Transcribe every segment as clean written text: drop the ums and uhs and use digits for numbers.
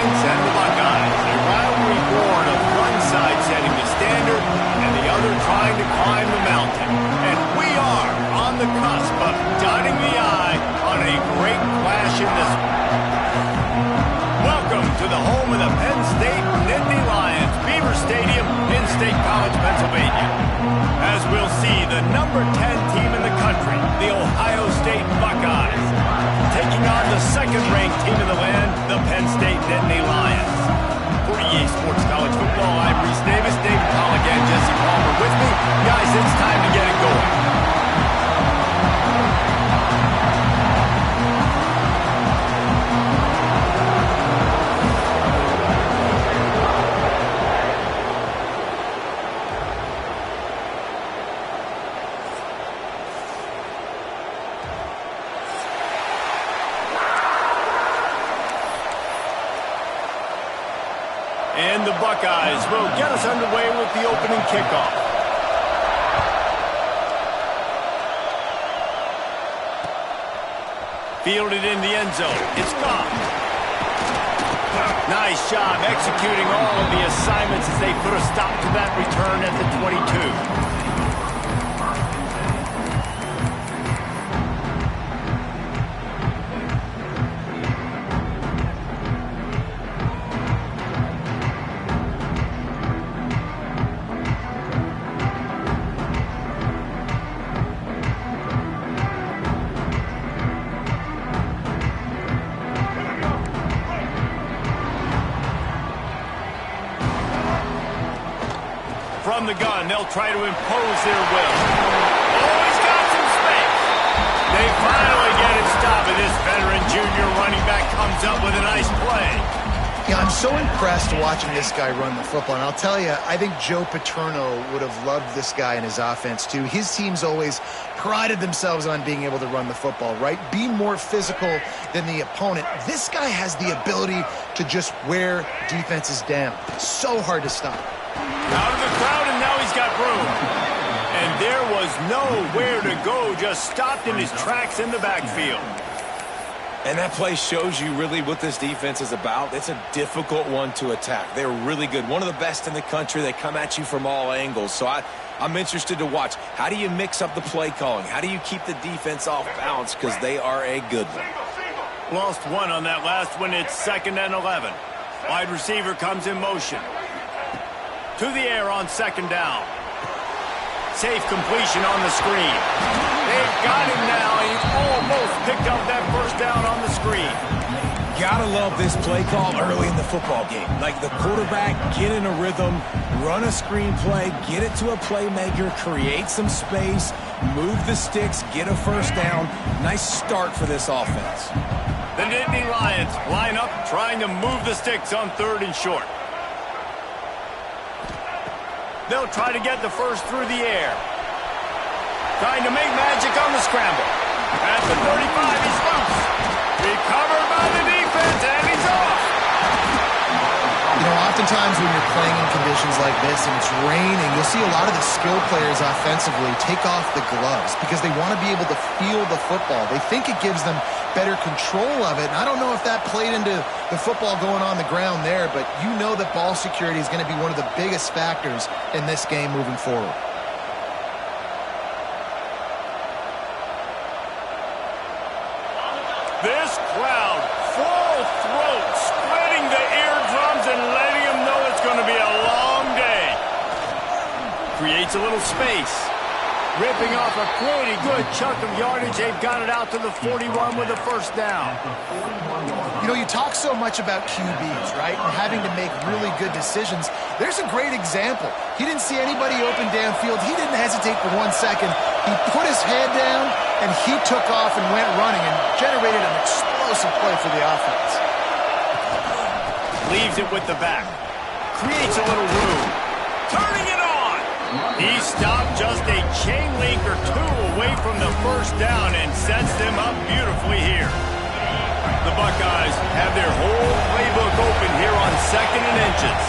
Giants and the Buckeyes. A rivalry born of one side setting the standard and the other trying to climb the mountain. And we are on the cusp of dotting the I on a great clash in this. Welcome to the home of the Penn State Nittany Lions, Beaver Stadium in State College, Pennsylvania. As we'll see the number 10 team in the country, the Ohio State Buckeyes, taking on the second-ranked team in the land, the Penn State Nittany Lions. For EA Sports College Football, I'm Reese Davis, David Pollock, and Jesse Palmer with me. Guys, it's time to get it going. And the Buckeyes will get us underway with the opening kickoff. Fielded in the end zone. It's gone. Nice job executing all of the assignments as they put a stop to that return at the 22. From the gun, they'll try to impose their will. Oh, he's got some space. They finally get it stopped, and this veteran junior running back comes up with a nice play. Yeah, I'm so impressed watching this guy run the football. And I'll tell you, I think Joe Paterno would have loved this guy in his offense, too. His teams always prided themselves on being able to run the football, right? Be more physical than the opponent. This guy has the ability to just wear defenses down. So hard to stop. Out of the crowd, and now he's got room. And there was nowhere to go, just stopped in his tracks in the backfield. And that play shows you really what this defense is about. It's a difficult one to attack. They're really good. One of the best in the country. They come at you from all angles. So I'm interested to watch. How do you mix up the play calling? How do you keep the defense off balance? Because they are a good one. Lost one on that last one. It's 2nd and 11. Wide receiver comes in motion. To the air on 2nd down. Safe completion on the screen. They've got him now. He almost picked up that first down on the screen. Gotta love this play call early in the football game. Like the quarterback, get in a rhythm, run a screen play, get it to a playmaker, create some space, move the sticks, get a first down. Nice start for this offense. The Nittany Lions line up, trying to move the sticks on 3rd and short. They'll try to get the first through the air. Trying to make magic on the scramble. At the 35, he's loose. Recovered by the defense, and he's off. You know, oftentimes when you're playing in conditions like this and it's raining, you'll see a lot of the skill players offensively take off the gloves because they want to be able to feel the football. They think it gives them better control of it. And I don't know if that played into the football going on the ground there, but you know that ball security is going to be one of the biggest factors in this game moving forward. This crowd, full throat, spreading the eardrums and letting them know it's going to be a long day. Creates a little space. Ripping off a pretty good chunk of yardage. They've got it out to the 41 with a first down. You know, you talk so much about QBs, right, and having to make really good decisions. There's a great example. He didn't see anybody open downfield. He didn't hesitate for 1 second. He put his head down, and he took off and went running and generated an explosive play for the offense. Leaves it with the back. Creates a little room. Turning it on. He stopped just a chain link or two away from the first down and sets them up beautifully here. The Buckeyes have their whole playbook open here on 2nd and inches.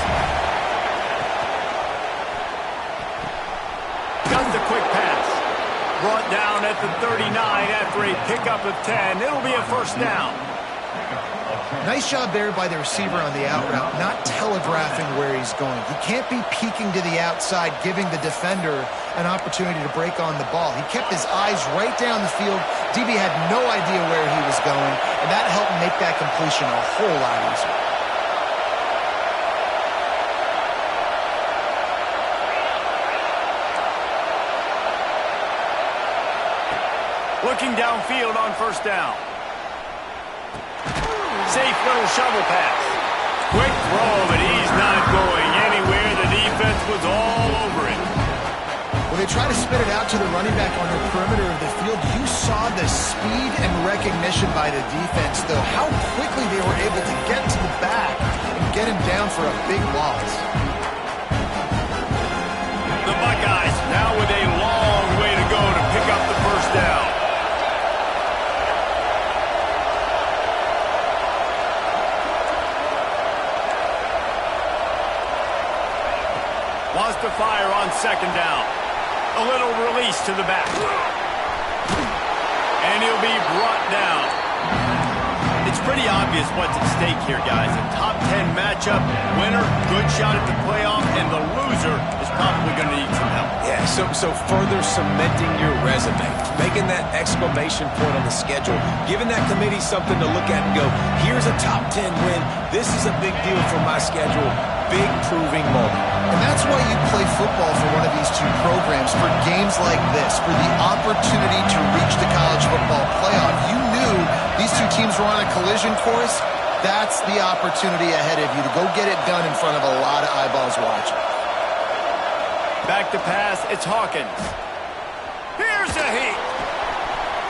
Got the quick pass. Brought down at the 39 after a pickup of 10. It'll be a first down. Nice job there by the receiver on the out route, not telegraphing where he's going. He can't be peeking to the outside, giving the defender an opportunity to break on the ball. He kept his eyes right down the field. DB had no idea where he was going, and that helped make that completion a whole lot easier. Looking downfield on first down. Safe little shovel pass. Quick throw, but he's not going anywhere. The defense was all over it. When they try to spit it out to the running back on the perimeter of the field, you saw the speed and recognition by the defense, though, how quickly they were able to get to the back and get him down for a big loss. The Buckeyes now with a long way to go to pick up the first down. Wants to fire on second down. A little release to the back. And he'll be brought down. It's pretty obvious what's at stake here, guys. A top 10 matchup, winner, good shot at the playoff, and the loser is probably going to need some help. Yeah, so further cementing your resume, making that exclamation point on the schedule, giving that committee something to look at and go, here's a top 10 win. This is a big deal for my schedule. Big proving moment. And that's why you play football for one of these two programs, for games like this, for the opportunity to reach the college football playoff. You knew these two teams were on a collision course. That's the opportunity ahead of you to go get it done in front of a lot of eyeballs watching. Back to pass, it's Hawkins. Here's a heat.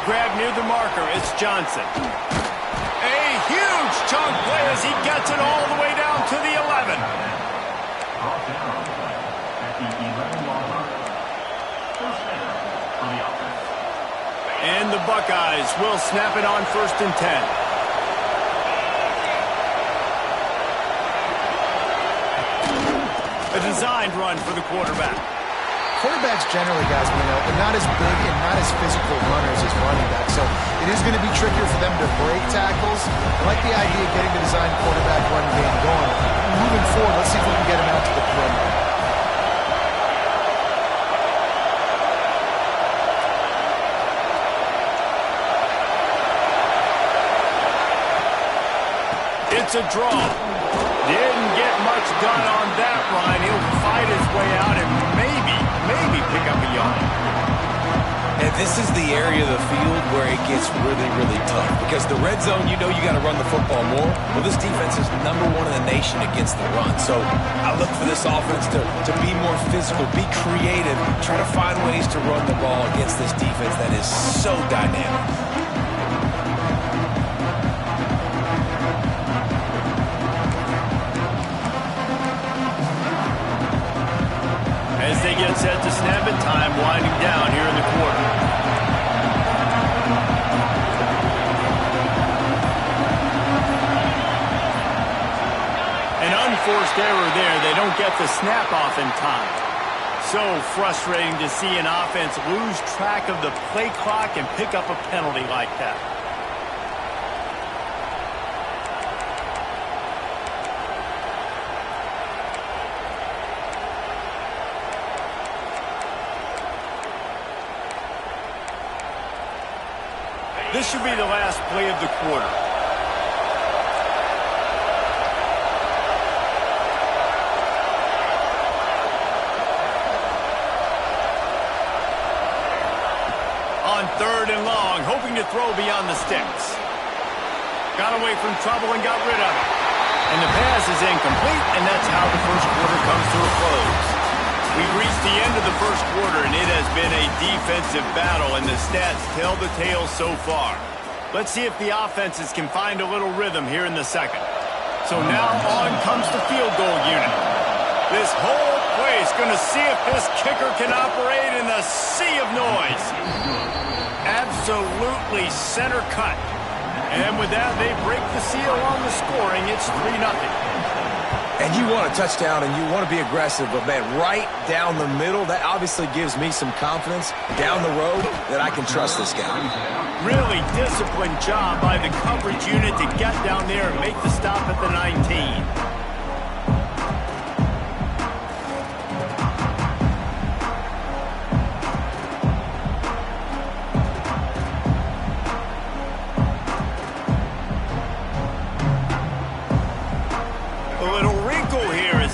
Grab near the marker, it's Johnson. A huge chunk play as he gets it all the way down to the 11. And the Buckeyes will snap it on 1st and 10. A designed run for the quarterback. Quarterbacks generally, guys, they're not as big and not as physical runners as running backs, so it is going to be trickier for them to break tackles. I like the idea of getting the design quarterback run game going. Moving forward, let's see if we can get him out to the perimeter. It's a draw. Didn't get much done on that run. He'll fight his way out and maybe pick up a yard. And this is the area of the field where it gets really, really tough. Because the red zone, you know you got to run the football more. Well, this defense is #1 in the nation against the run. So I look for this offense to be more physical, be creative, try to find ways to run the ball against this defense that is so dynamic. As they get set to snap it, time winding down here in the quarter. An unforced error there. They don't get the snap off in time. So frustrating to see an offense lose track of the play clock and pick up a penalty like that. This should be the last play of the quarter. On 3rd and long, hoping to throw beyond the sticks. Got away from trouble and got rid of it. And the pass is incomplete, and that's how the first quarter comes to a close. We've reached the end of the first quarter, and it has been a defensive battle, and the stats tell the tale so far. Let's see if the offenses can find a little rhythm here in the second. So now on comes the field goal unit. This whole place going to see if this kicker can operate in the sea of noise. Absolutely center cut. And with that, they break the seal on the scoring. It's 3-0. And you want a touchdown and you want to be aggressive, but, man, right down the middle, that obviously gives me some confidence down the road that I can trust this guy. Really disciplined job by the coverage unit to get down there and make the stop at the 19.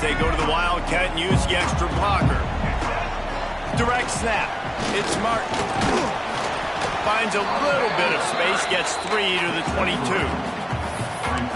They go to the Wildcat and use the extra blocker. Direct snap. It's Martin. Finds a little bit of space, gets 3 to the 22.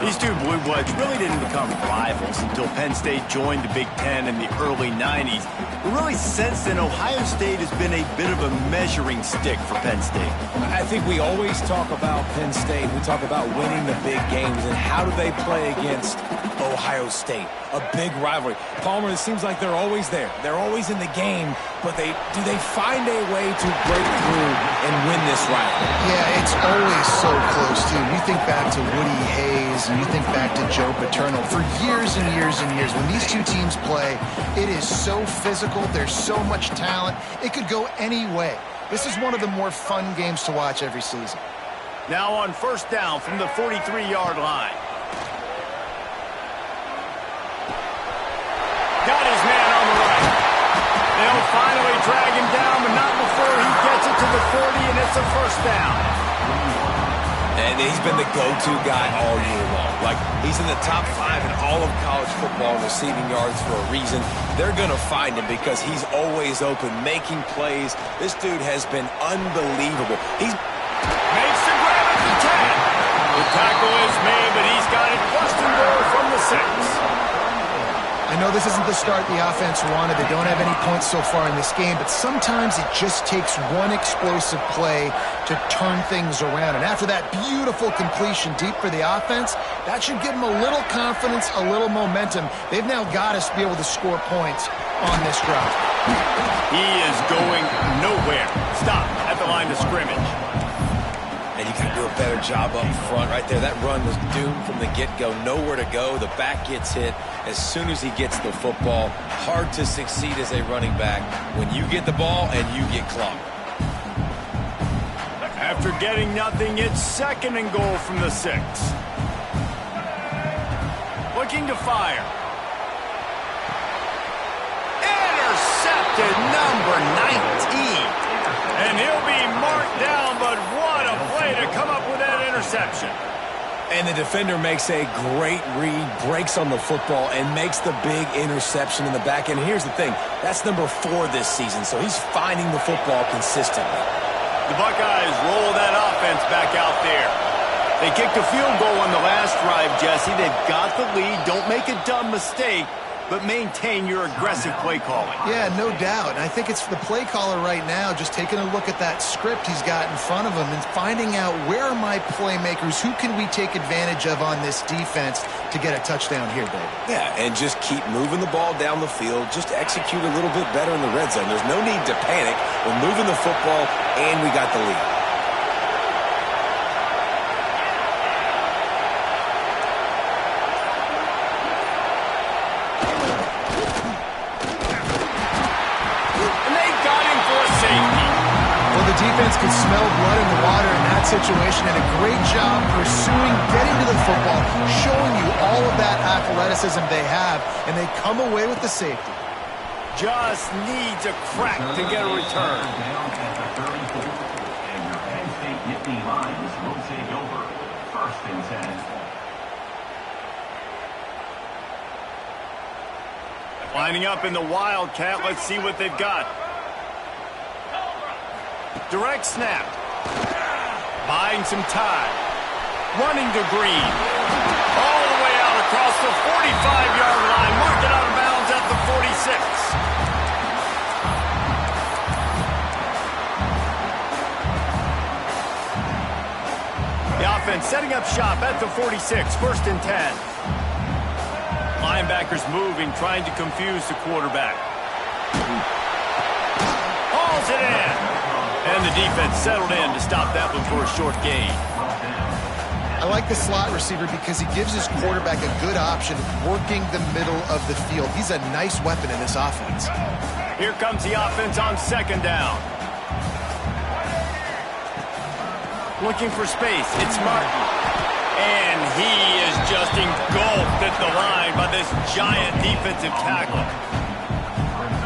These two Blue Bloods really didn't become rivals until Penn State joined the Big Ten in the early 90s. But really, since then, Ohio State has been a bit of a measuring stick for Penn State. I think we always talk about Penn State. We talk about winning the big games, and how do they play against Ohio State? A big rivalry. Palmer, it seems like they're always there. They're always in the game, but do they find a way to break through and win this rivalry? Yeah, it's always so close, too. You think back to Woody Hayes, and you think back to Joe Paterno. For years and years and years, when these two teams play, it is so physical. There's so much talent. It could go any way. This is one of the more fun games to watch every season. Now on first down from the 43-yard line. Got his man on the right. They'll finally drag him down, but not before he gets it to the 40, and it's a first down. And he's been the go-to guy all year long. Like, he's in the top 5 in all of college football receiving yards for a reason. They're going to find him because he's always open, making plays. This dude has been unbelievable. He's makes the grab at the 10. The tackle is made, but he's got it first and goal from the 6. I know this isn't the start the offense wanted. They don't have any points so far in this game, but sometimes it just takes one explosive play to turn things around. And after that beautiful completion deep for the offense, that should give them a little confidence, a little momentum. They've now got us to be able to score points on this drive. He is going nowhere. Stop at the line of scrimmage. And you got to do a better job up front right there. That run was doomed from the get-go. Nowhere to go. The back gets hit as soon as he gets the football. Hard to succeed as a running back when you get the ball and you get clocked. After getting nothing, it's second and goal from the 6. Looking to fire. Intercepted, number 19. And he'll be marked down, but what a play to come up with that interception. And the defender makes a great read, breaks on the football, and makes the big interception in the back. And here's the thing, that's number 4 this season, so he's finding the football consistently. The Buckeyes roll that offense back out there. They kicked a field goal on the last drive, Jesse. They've got the lead. Don't make a dumb mistake, but maintain your aggressive play calling. Yeah, no doubt. And I think it's the play caller right now just taking a look at that script he's got in front of him and finding out where are my playmakers, who can we take advantage of on this defense to get a touchdown here, Dave. Yeah, and just keep moving the ball down the field. Just execute a little bit better in the red zone. There's no need to panic. We're moving the football, and we got the lead. Defense could smell blood in the water in that situation, and a great job pursuing, getting to the football, showing you all of that athleticism they have, and they come away with the safety. Just needs a crack to get a return. And your Penn State Nittany Lions will take over. First and 10. Lining up in the Wildcat, let's see what they've got. Direct snap. Buying some time. Running to Green. All the way out across the 45-yard line. Marked it out of bounds at the 46. The offense setting up shop at the 46. First and 10. Linebackers moving, trying to confuse the quarterback. Hauls it in. And the defense settled in to stop that one for a short gain. I I like the slot receiver because he gives his quarterback a good option working the middle of the field. He's a nice weapon in this offense. Here comes the offense on second down. Looking for space. It's Martin. And he is just engulfed at the line by this giant defensive tackle.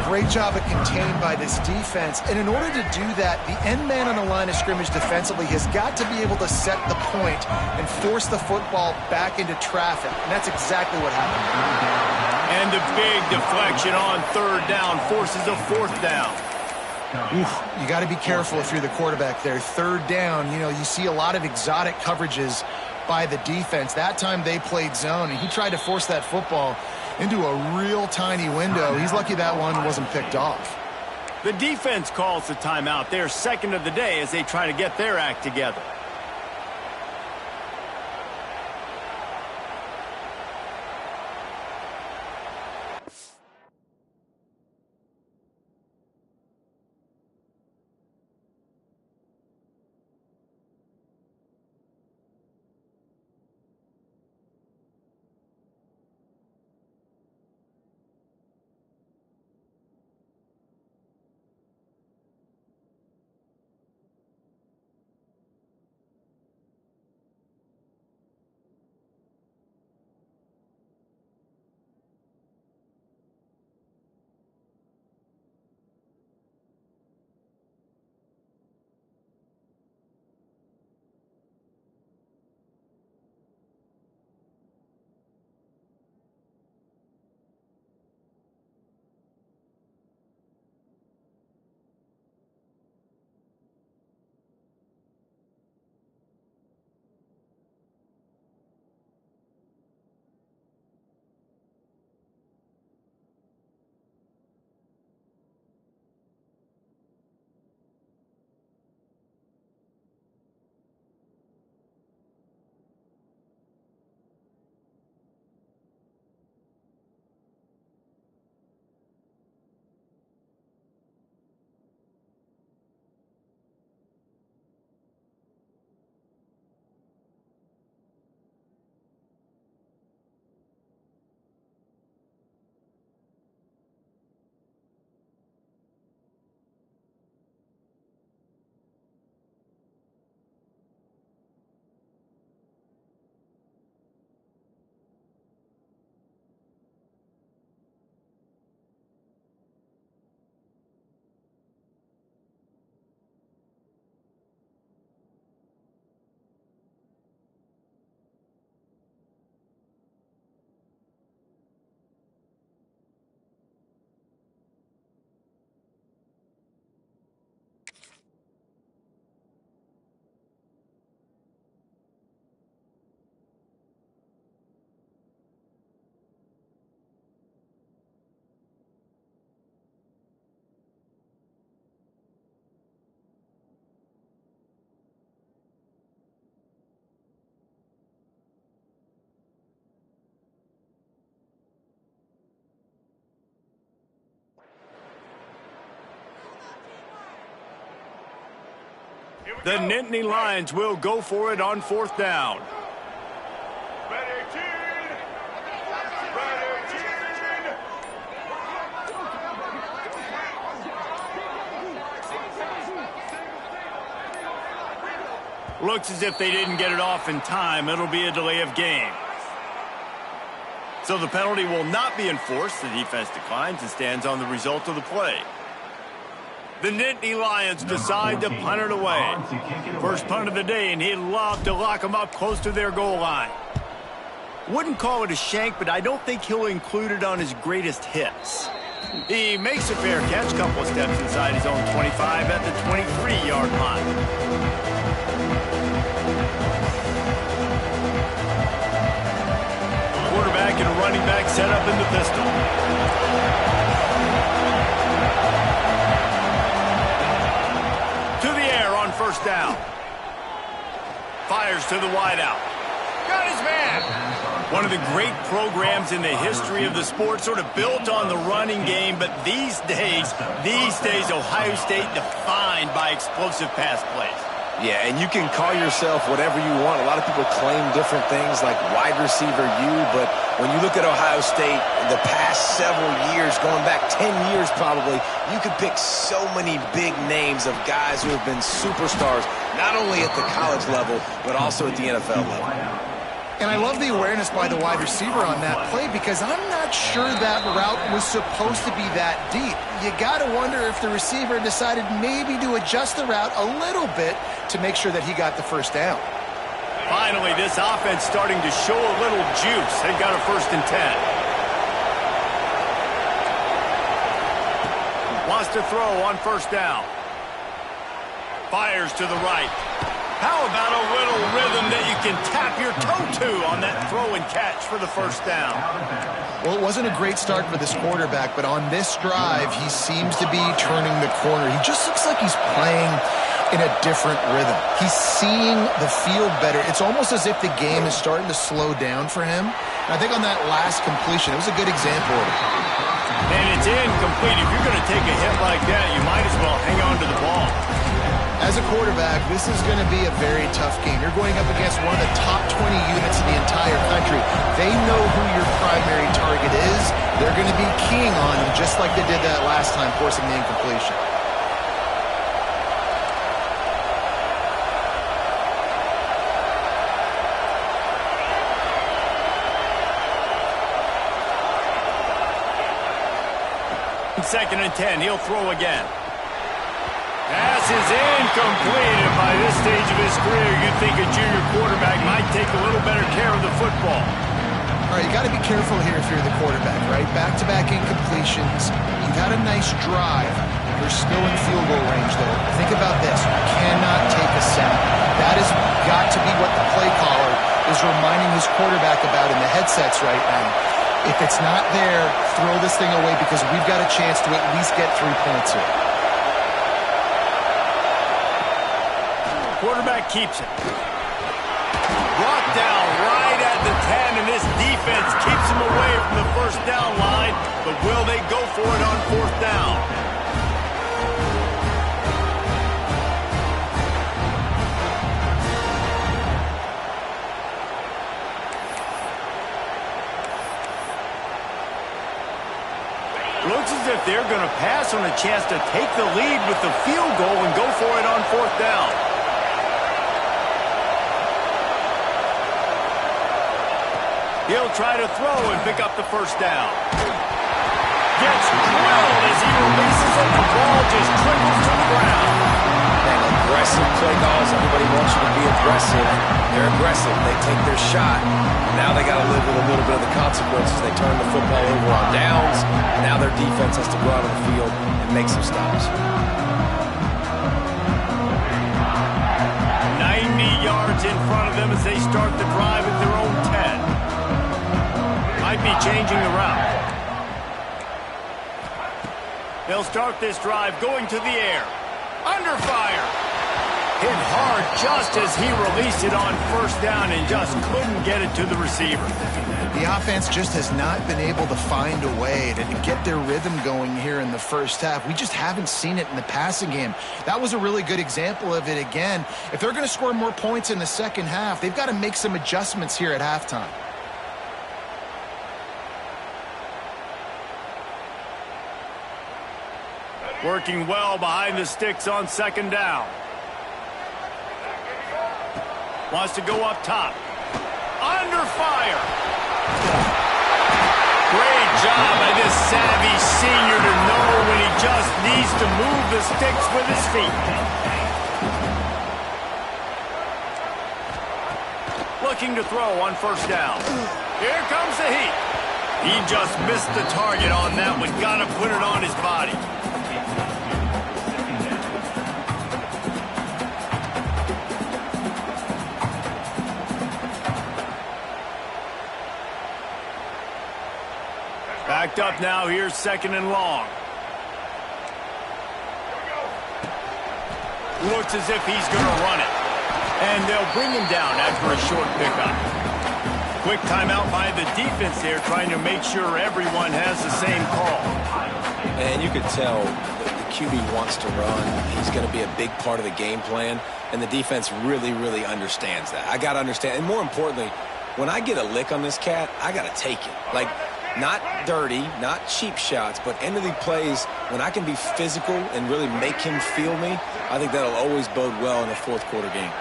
Great job of contained by this defense. And in order to do that, the end man on the line of scrimmage defensively has got to be able to set the point and force the football back into traffic. And that's exactly what happened. And the big deflection on third down forces a fourth down. Oof, you got to be careful if you're the quarterback there. Third down, you see a lot of exotic coverages by the defense. That time they played zone, and he tried to force that football into a real tiny window. He's lucky that one wasn't picked off. The defense calls the timeout. They're second of the day as they try to get their act together. The Nittany Lions will go for it on fourth down. Looks as if they didn't get it off in time. It'll be a delay of game. So the penalty will not be enforced. The defense declines and stands on the result of the play. The Nittany Lions decide to punt it away. First punt of the day, and he'd love to lock them up close to their goal line. Wouldn't call it a shank, but I don't think he'll include it on his greatest hits. He makes a fair catch, couple of steps inside his own 25 at the 23-yard line. Quarterback and a running back set up in the pistol. First down. Fires to the wideout. Got his man. One of the great programs in the history of the sport, sort of built on the running game, but these days, Ohio State defined by explosive pass plays. Yeah, and you can call yourself whatever you want. A lot of people claim different things like wide receiver U, but when you look at Ohio State in the past several years, going back 10 years probably, you could pick so many big names of guys who have been superstars, not only at the college level, but also at the NFL level. And I love the awareness by the wide receiver on that play because I'm not sure that route was supposed to be that deep. You got to wonder if the receiver decided maybe to adjust the route a little bit to make sure that he got the first down. Finally, this offense starting to show a little juice. They've got a 1st and 10. Wants to throw on 1st down. Fires to the right. How about a little rhythm that you can tap your toe to on that throw and catch for the 1st down? Well, it wasn't a great start for this quarterback, but on this drive, he seems to be turning the corner. He just looks like he's playing in a different rhythm. He's seeing the field better. It's almost as if the game is starting to slow down for him. And I think on that last completion, it was a good example of it. And it's incomplete. If you're going to take a hit like that, you might as well hang on to the ball. As a quarterback, this is going to be a very tough game. You're going up against one of the top 20 units in the entire country. They know who your primary target is. They're going to be keying on him just like they did that last time, forcing the incompletion. Second and 10, he'll throw again. Pass is incomplete, and by this stage of his career, you'd think a junior quarterback might take a little better care of the football. All right, you got to be careful here if you're the quarterback, right? Back-to-back incompletions. You've had a nice drive. You're still in field goal range, though. Think about this. You cannot take a sack. That has got to be what the play caller is reminding his quarterback about in the headsets right now. If it's not there, throw this thing away because we've got a chance to at least get 3 points here. Quarterback keeps it. Brought down right at the 10, and this defense keeps him away from the 1st down line. But will they go for it on 4th down? Looks as if they're going to pass on a chance to take the lead with the field goal and go for it on 4th down. He'll try to throw and pick up the 1st down. Gets drilled as he releases it. The ball just trickles to the ground. And aggressive play calls. Everybody wants you to be aggressive. They're aggressive. They take their shot. Now they got to live with a little bit of the consequences. They turn the football over on downs. Now their defense has to go out on the field and make some stops. 90 yards in front of them as they start the drive at their own 10. Might be changing the route. They'll start this drive going to the air. Under fire. Hit hard just as he released it on 1st down and just couldn't get it to the receiver. The offense just has not been able to find a way to get their rhythm going here in the 1st half. We just haven't seen it in the passing game. That was a really good example of it again. If they're going to score more points in the 2nd half, they've got to make some adjustments here at halftime. Working well behind the sticks on 2nd down. Wants to go up top. Under fire. Great job by this savvy senior to know when he just needs to move the sticks with his feet. Looking to throw on 1st down. Here comes the heat. He just missed the target on that one. Got to put it on his body. Backed up now. Here's 2nd and long. Looks as if he's going to run it. And they'll bring him down after a short pickup. Quick timeout by the defense there, trying to make sure everyone has the same call. And you could tell the QB wants to run, he's going to be a big part of the game plan, and the defense really, really understands that. I got to understand, and more importantly, when I get a lick on this cat, I got to take it. Like, not dirty, not cheap shots, but end of the plays, when I can be physical and really make him feel me, I think that'll always bode well in the fourth quarter game.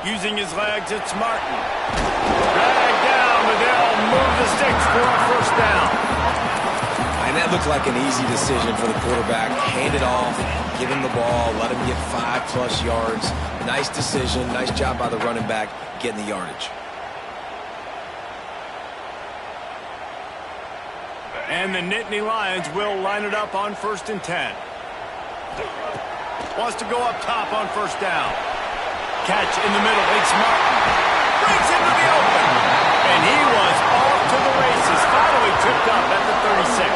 Using his legs, it's Martin. Dragged down, but they'll move the sticks for a first down. And that looked like an easy decision for the quarterback. Hand it off, give him the ball, let him get 5+ yards. Nice decision, nice job by the running back getting the yardage. And the Nittany Lions will line it up on 1st and 10. Wants to go up top on first down. Catch in the middle, it's Martin. Brings into the open. And he was off to the races. Finally tripped up at the 36.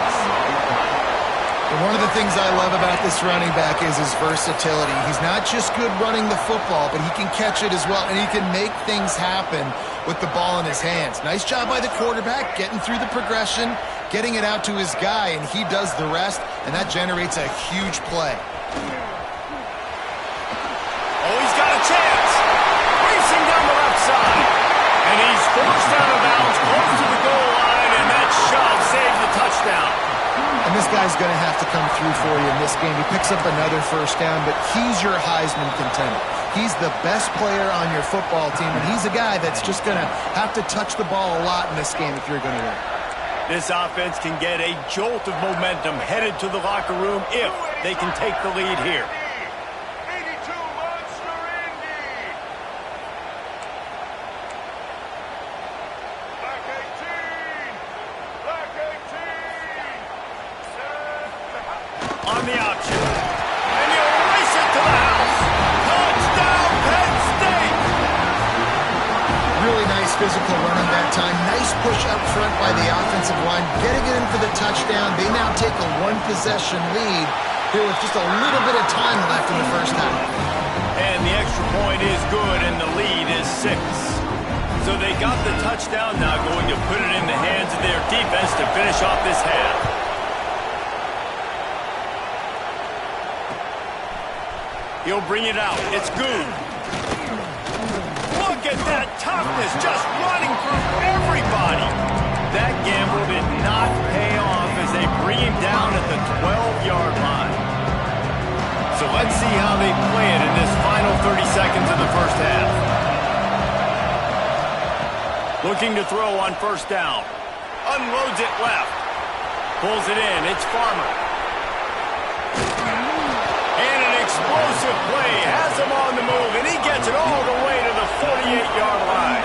And one of the things I love about this running back is his versatility. He's not just good running the football, but he can catch it as well, and he can make things happen with the ball in his hands. Nice job by the quarterback, getting through the progression, getting it out to his guy, and he does the rest, and that generates a huge play. Oh, he's got a chance. Racing down the left side. And he's forced out of bounds, close to the goal line, and that shot saved the touchdown. And this guy's going to have to come through for you in this game. He picks up another first down, but he's your Heisman contender. He's the best player on your football team, and he's a guy that's just going to have to touch the ball a lot in this game if you're going to win. This offense can get a jolt of momentum headed to the locker room if they can take the lead here. On the option. And he'll race it to the house. Touchdown, Penn State! Really nice physical running that time. Nice push up front by the offensive line. Getting it in for the touchdown. They now take a one-possession lead here with just a little bit of time left in the first half. And the extra point is good, and the lead is 6. So they got the touchdown, now going to put it in the hands of their defense to finish off this half. He'll bring it out. It's good. Look at that toughness, just running through everybody. That gamble did not pay off as they bring him down at the 12-yard line. So let's see how they play it in this final 30 seconds of the first half. Looking to throw on first down. Unloads it left. Pulls it in. It's Farmer. Explosive play, has him on the move, and he gets it all the way to the 48-yard line.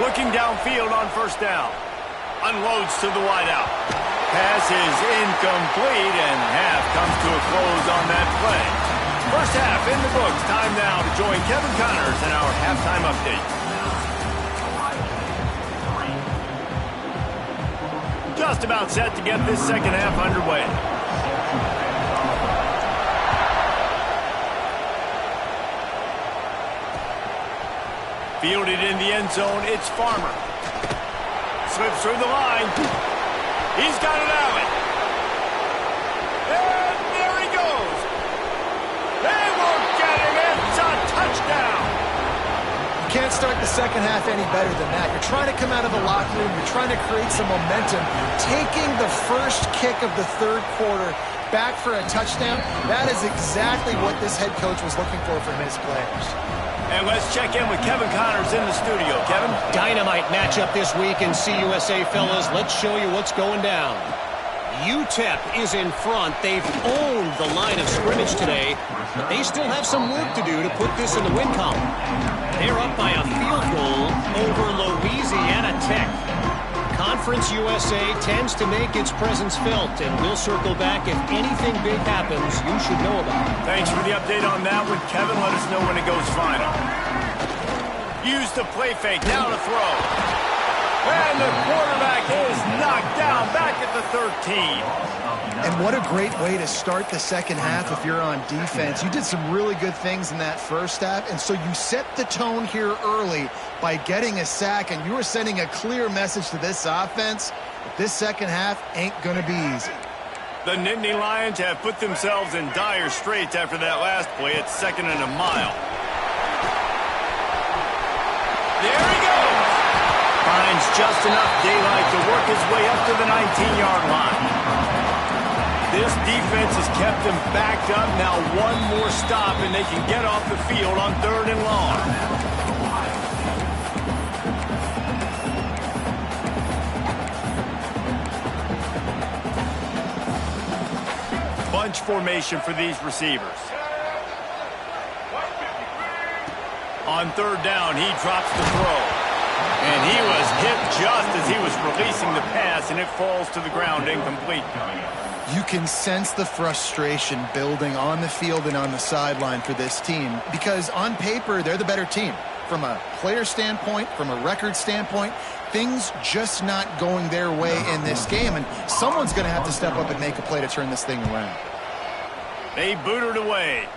Looking downfield on first down. Unloads to the wideout. Pass is incomplete, and half comes to a close on that play. First half in the books. Time now to join Kevin Connors in our halftime update. Just about set to get this second half underway. Fielded in the end zone, it's Farmer. Slips through the line. He's got it out. And there he goes. They will get him. It's a touchdown. Can't start the second half any better than that. You're trying to come out of the locker room. You're trying to create some momentum. Taking the first kick of the third quarter back for a touchdown, that is exactly what this head coach was looking for from his players. And let's check in with Kevin Connors in the studio. Kevin? Dynamite matchup this week in CUSA, fellas. Let's show you what's going down. UTEP is in front. They've owned the line of scrimmage today, but they still have some work to do to put this in the win column. They're up by a field goal over Louisiana Tech. Conference USA tends to make its presence felt, and we'll circle back if anything big happens you should know about. Thanks for the update on that one, Kevin. Let us know when it goes final. Use the play fake. Now to throw. And the quarterback is knocked down back at the 13. And what a great way to start the second half if you're on defense. You did some really good things in that first half, and so you set the tone here early by getting a sack, and you were sending a clear message to this offense. This second half ain't going to be easy. The Nittany Lions have put themselves in dire straits after that last play at 2nd and a mile. There he goes! Finds just enough daylight to work his way up to the 19-yard line. This defense has kept them backed up. Now one more stop, and they can get off the field on 3rd and long. Bunch formation for these receivers. On 3rd down, he drops the throw. And he was hit just as he was releasing the pass, and it falls to the ground incomplete. You can sense the frustration building on the field and on the sideline for this team because on paper, they're the better team. From a player standpoint, from a record standpoint, things just not going their way in this game, and someone's going to have to step up and make a play to turn this thing around. They boot it away.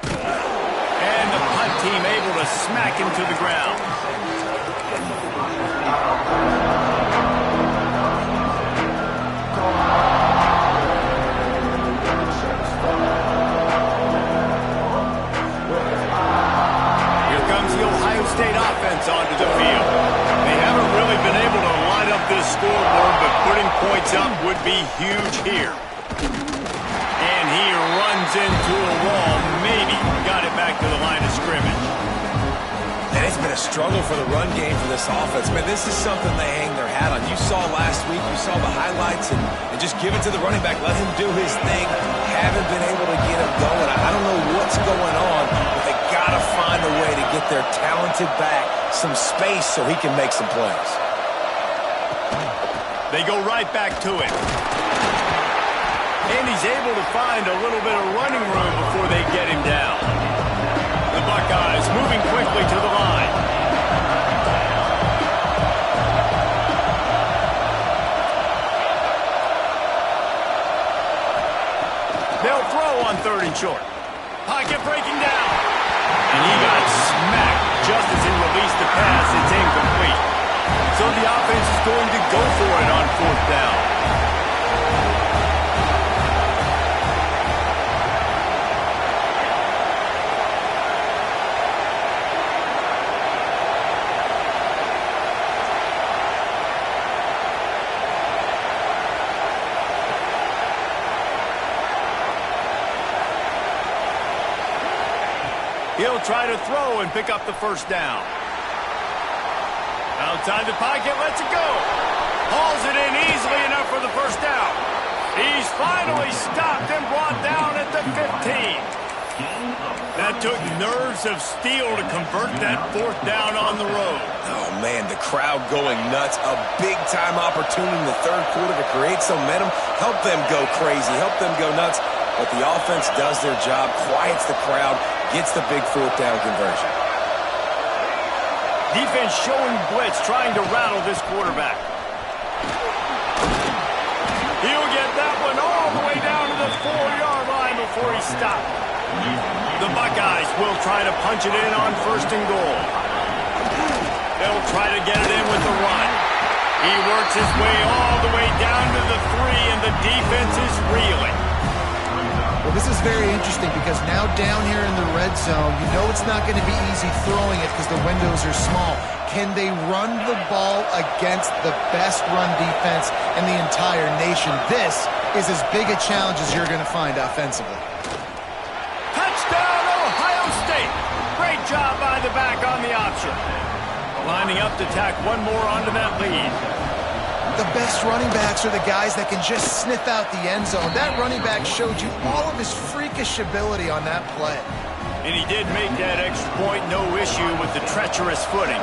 And the punt team able to smack him to the ground. Here comes the Ohio State offense onto the field. They haven't really been able to line up this scoreboard, but putting points up would be huge here. And he runs into a wall. Maybe got it back to the line of scrimmage. And it's been a struggle for the run game for this offense. Man, this is something they hang their hat on. You saw last week, you saw the highlights, and just give it to the running back. Let him do his thing. Haven't been able to get him going. I don't know what's going on, but they got to find a way to get their talented back some space so he can make some plays. They go right back to it. And he's able to find a little bit of running room before they get him down. The Buckeyes moving quickly to the line. They'll throw on 3rd and short. Pocket breaking down. And he got smacked just as he released the pass. It's incomplete. So the offense is going to go for it on 4th down. He'll try to throw and pick up the 1st down. Outside the pocket, lets it go. Hauls it in easily enough for the 1st down. He's finally stopped and brought down at the 15. That took nerves of steel to convert that 4th down on the road. Oh, man, the crowd going nuts. A big-time opportunity in the 3rd quarter to create some momentum. Help them go crazy. Help them go nuts. But the offense does their job, quiets the crowd, gets the big 4th down conversion. Defense showing blitz, trying to rattle this quarterback. He'll get that one all the way down to the 4-yard line before he stopped. The Buckeyes will try to punch it in on 1st and goal. They'll try to get it in with the run. He works his way all the way down to the 3, and the defense is reeling. Well, this is very interesting because now down here in the red zone, you know it's not going to be easy throwing it because the windows are small. Can they run the ball against the best run defense in the entire nation? This is as big a challenge as you're going to find offensively. Touchdown, Ohio State! Great job by the back on the option. Lining up to tack one more onto that lead. The best running backs are the guys that can just sniff out the end zone. That running back showed you all of his freakish ability on that play. And he did make that extra point, no issue with the treacherous footing.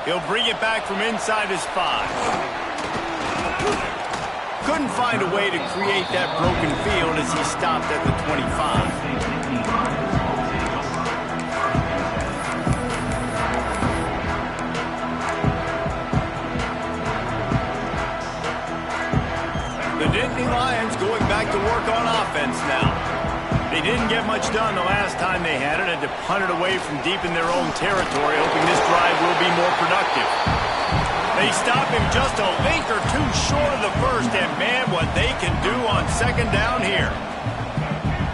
He'll bring it back from inside his 5. Couldn't find a way to create that broken field as he stopped at the 25. Nittany Lions going back to work on offense now. They didn't get much done the last time they had it. Had to punt it away from deep in their own territory, hoping this drive will be more productive. They stop him just a link or two short of the first, and man, what they can do on second down here.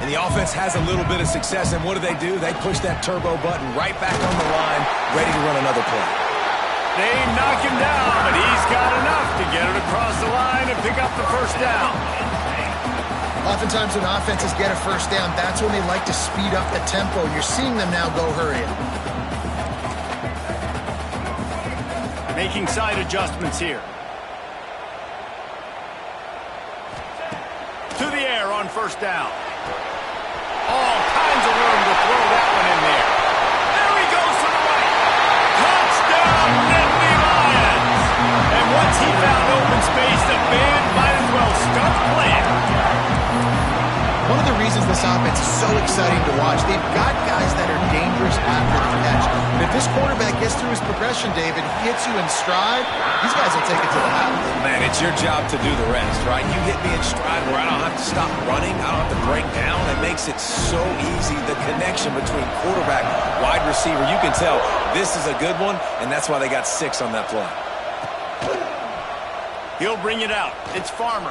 And the offense has a little bit of success, and what do? They push that turbo button right back on the line, ready to run another play. They knock him down, but he's got enough to get it across the line and pick up the first down. Oftentimes when offenses get a first down, that's when they like to speed up the tempo. You're seeing them now go hurry it. Making side adjustments here. To the air on first down. All kinds of room to throw that one in there. There he goes to the right. Touchdown, Nittany Lions! And once he found open space, the band might as well start playing. One of the reasons this offense is so exciting to watch, they've got guys that are dangerous after the catch. But if this quarterback gets through his progression, David, he hits you in stride, these guys will take it to the house. Man, it's your job to do the rest, right? You hit me in stride where I don't have to stop running. I don't have to break down. It makes it so easy, the connection between quarterback, wide receiver. You can tell this is a good one, and that's why they got 6 on that play. He'll bring it out. It's Farmer.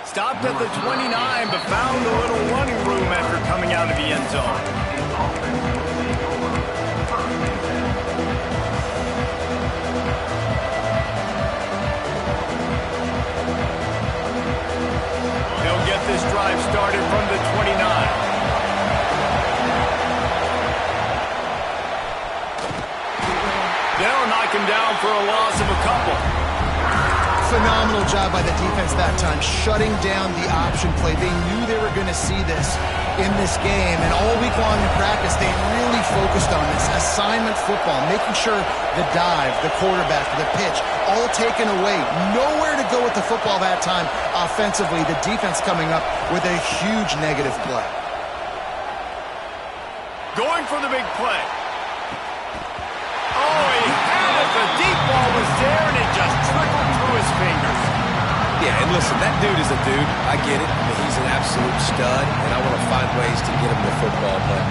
Stopped at the 29, but found a little running room after coming out of the end zone. They'll get this drive started from the 29. They'll knock him down for a loss of a couple. Phenomenal job by the defense that time, shutting down the option play. They knew they were going to see this in this game, and all week long in practice, they really focused on this assignment football, making sure the dive, the quarterback, the pitch, all taken away. Nowhere to go with the football that time offensively. The defense coming up with a huge negative play. Going for the big play. Oh, he had it. The deep ball was there, and it just trickled through his fingers. Yeah, and listen, that dude is a dude. I get it. I mean, he's an absolute stud, and I want to find ways to get him the football, but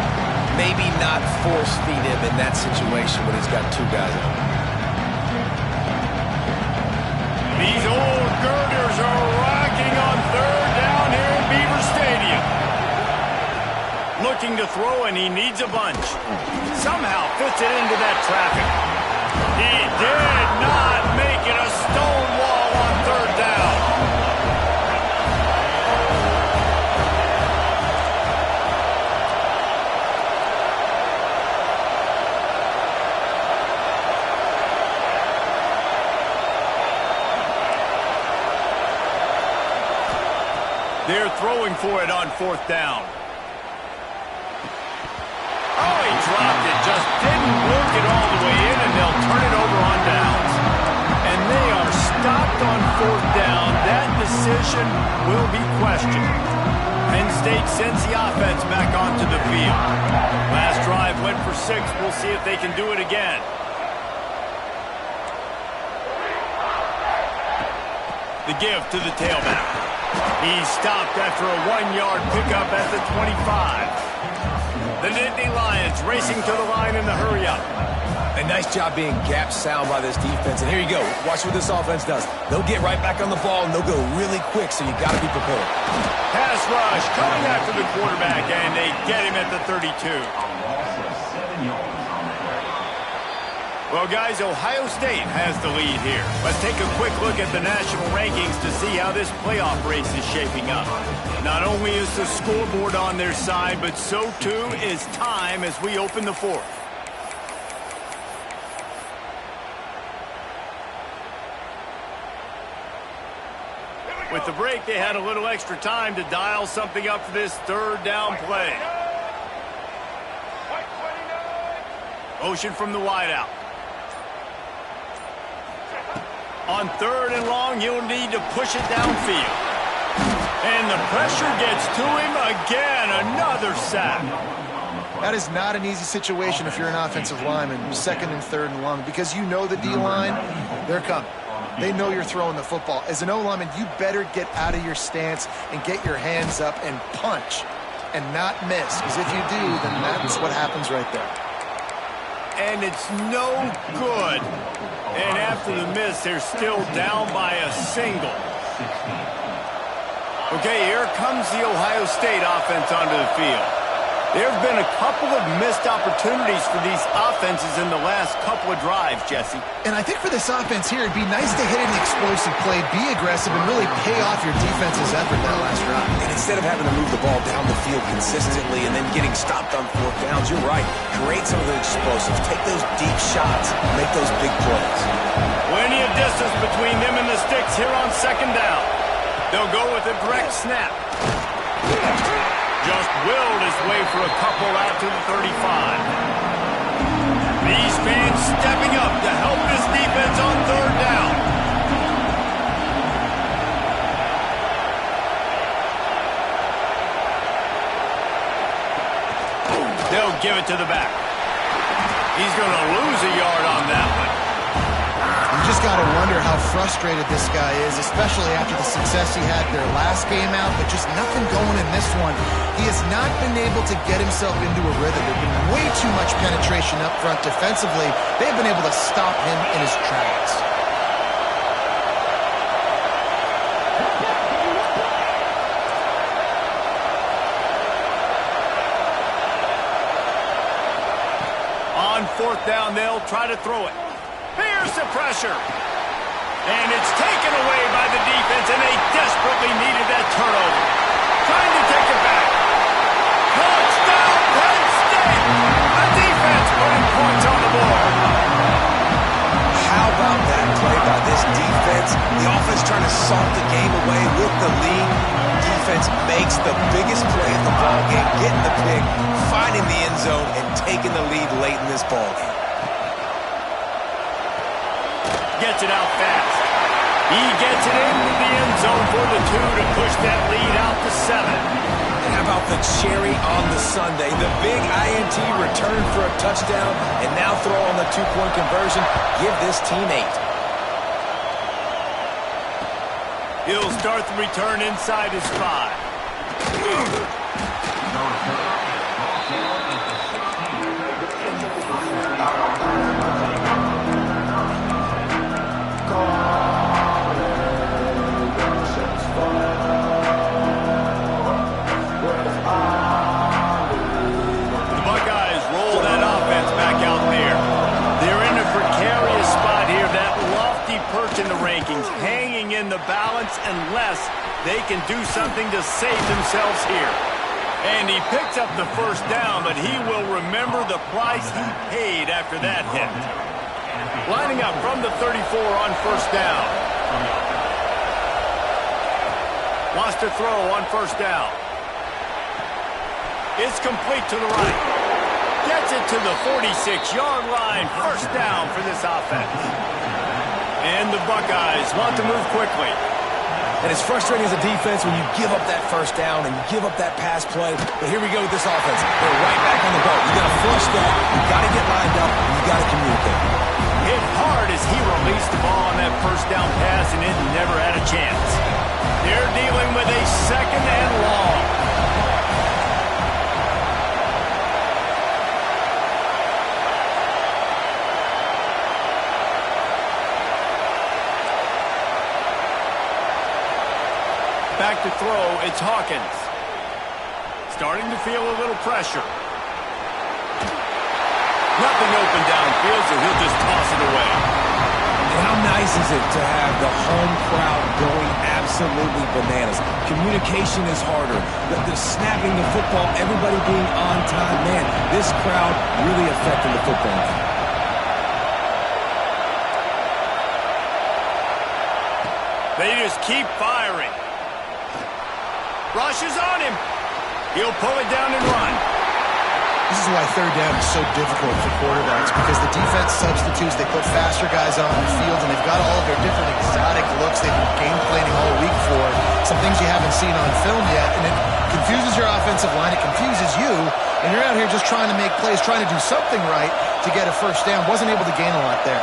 maybe not force feed him in that situation when he's got 2 guys on him. These old girders are rocking on third down here in Beaver Stadium. Looking to throw, and he needs a bunch. Somehow fits it into that traffic. He did not make it a stone wall on third down. They're throwing for it on fourth down. Oh, he dropped it. Just didn't work it all the way in, and they'll turn it over on downs. And they are stopped on fourth down. That decision will be questioned. Penn State sends the offense back onto the field. Last drive went for 6. We'll see if they can do it again. The give to the tailback. He stopped after a 1-yard pickup at the 25. The Nittany Lions racing to the line in the hurry-up. A nice job being gap sound by this defense. And here you go. Watch what this offense does. They'll get right back on the ball, and they'll go really quick, so you got to be prepared. Pass rush coming after the quarterback, and they get him at the 32. Well, guys, Ohio State has the lead here. Let's take a quick look at the national rankings to see how this playoff race is shaping up. Not only is the scoreboard on their side, but so too is time as we open the 4th. With the break, they had a little extra time to dial something up for this third down play. Motion from the wideout. On third and long, you'll need to push it downfield. And the pressure gets to him again. Another sack. That is not an easy situation if you're an offensive lineman, second and third and long, because you know the D-line, they're coming. They know you're throwing the football. As an O-lineman, you better get out of your stance and get your hands up and punch and not miss. Because if you do, then that's what happens right there. And it's no good. And after the miss, they're still down by a single. Okay, here comes the Ohio State offense onto the field. There have been a couple of missed opportunities for these offenses in the last couple of drives, Jesse. And I think for this offense here, it'd be nice to hit an explosive play, be aggressive, and really pay off your defense's effort that last drive. And instead of having to move the ball down the field consistently and then getting stopped on fourth downs, you're right. Create some of the explosives. Take those deep shots. Make those big plays. Plenty of distance between them and the sticks here on second down. They'll go with a direct snap. Just willed his way for a couple out to the 35. These fans stepping up to help this defense on third down. They'll give it to the back. He's going to lose a yard on that one. You just got to wonder how frustrated this guy is, especially after the success he had their last game out, but just nothing going in this one. He has not been able to get himself into a rhythm. There's been way too much penetration up front defensively. They've been able to stop him in his tracks. On fourth down, they'll try to throw it. Here's the pressure. And it's taken away by the defense, and they desperately needed that turnover. Trying to take it back. Touchdown, Penn State! The defense putting points on the board. How about that play by this defense? The offense trying to salt the game away with the lead. Defense makes the biggest play of the ball game, getting the pick, finding the end zone, and taking the lead late in this ball game. Gets it out fast. He gets it into the end zone for the 2 to push that lead out to 7. And how about the cherry on the sundae? The big INT return for a touchdown, and now throw on the 2-point conversion. Give this team 8. He'll start the return inside his 5. In the rankings, hanging in the balance unless they can do something to save themselves here. And he picks up the first down, but he will remember the price he paid after that hit. Lining up from the 34 on first down. Wants to throw on first down. It's complete to the right. Gets it to the 46-yard line. First down for this offense. And the Buckeyes want to move quickly. And it's frustrating as a defense when you give up that first down and you give up that pass play. But here we go with this offense. They're right back on the boat. You got to flush that. You got to get lined up. And you got to communicate. Hit hard as he released the ball on that first down pass, and it never had a chance. They're dealing with a second and long. Back to throw, it's Hawkins. Starting to feel a little pressure. Nothing open downfield, so he'll just toss it away. And how nice is it to have the home crowd going absolutely bananas? Communication is harder. The snapping the football, everybody being on time. Man, this crowd really affecting the football game. They just keep firing. Rushes on him. He'll pull it down and run. This is why third down is so difficult for quarterbacks, because the defense substitutes. They put faster guys on the field, and they've got all of their different exotic looks they've been game planning all week for. Some things you haven't seen on film yet, and it confuses your offensive line. It confuses you, and you're out here just trying to make plays, trying to do something right to get a first down. Wasn't able to gain a lot there.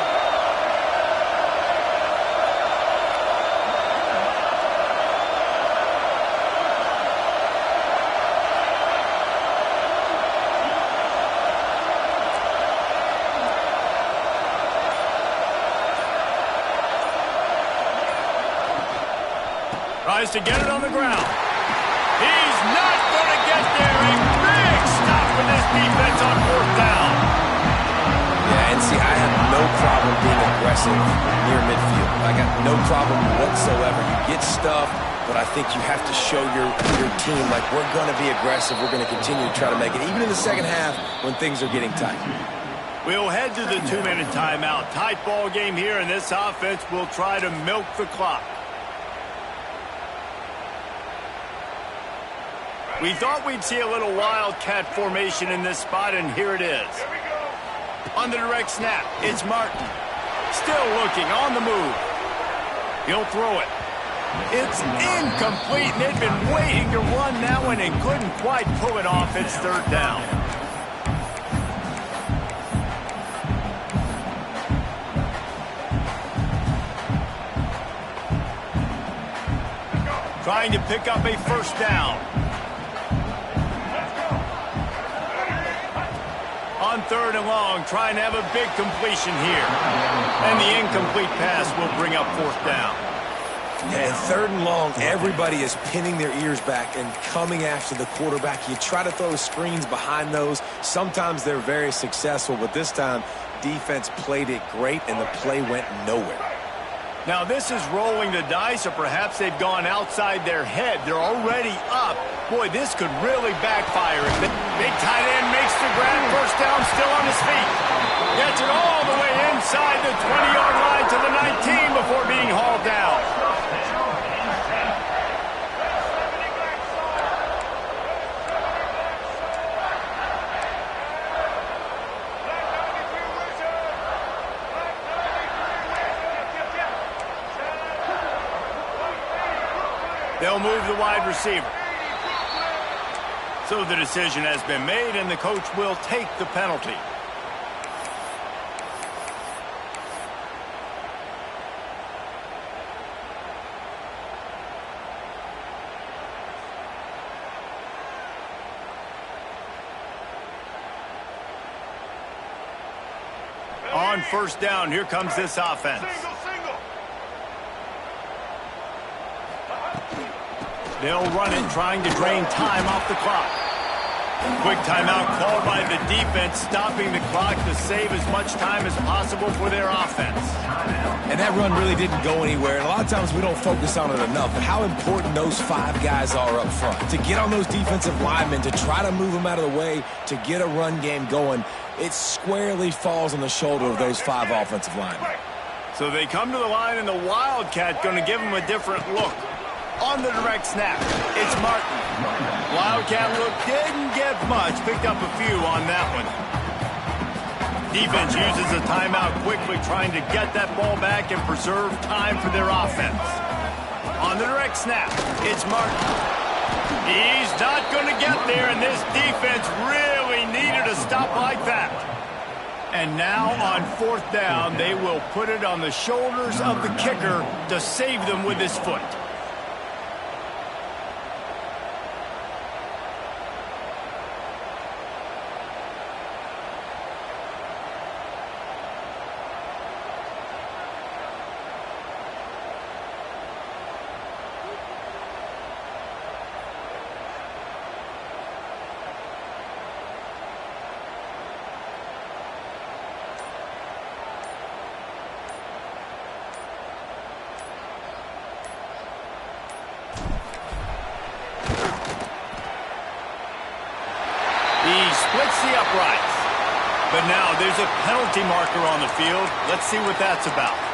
Tries to get it on the ground. He's not going to get there. A big stop for this defense on 4th down. Yeah, and see, I have no problem being aggressive near midfield. I got no problem whatsoever. You get stuff, but I think you have to show your team, like, we're going to be aggressive. We're going to continue to try to make it, even in the second half when things are getting tight. We'll head to the 2-minute timeout. Tight ball game here, and this offense will try to milk the clock. We thought we'd see a little wildcat formation in this spot, and here it is. On the direct snap, it's Martin. Still looking, on the move. He'll throw it. It's incomplete, and they've been waiting to run that one and couldn't quite pull it off. It's 3rd down. Trying to pick up a 1st down. On 3rd and long, trying to have a big completion here. And the incomplete pass will bring up 4th down. And 3rd and long, everybody is pinning their ears back and coming after the quarterback. You try to throw screens behind those. Sometimes they're very successful, but this time, defense played it great, and the play went nowhere. Now, this is rolling the dice, or perhaps they've gone outside their head. They're already up. Boy, this could really backfire. Big tight end makes the grab. 1st down, still on his feet. Gets it all the way inside the 20-yard line to the 19 before being hauled down. They'll move the wide receiver. So the decision has been made, and the coach will take the penalty. On 1st down, here comes this offense. They'll run it, trying to drain time off the clock. Quick timeout called by the defense, stopping the clock to save as much time as possible for their offense. And that run really didn't go anywhere. And a lot of times we don't focus on it enough, but how important those 5 guys are up front. To get on those defensive linemen, to try to move them out of the way, to get a run game going, it squarely falls on the shoulder of those 5 offensive linemen. So they come to the line, and the Wildcat going to give them a different look. On the direct snap, it's Martin. Wildcat look didn't get much, picked up a few on that one. Defense uses a timeout quickly, trying to get that ball back and preserve time for their offense. On the direct snap, it's Martin. He's not going to get there, and this defense really needed a stop like that. And now on 4th down, they will put it on the shoulders of the kicker to save them with his foot. Splits the uprights. But now there's a penalty marker on the field. Let's see what that's about.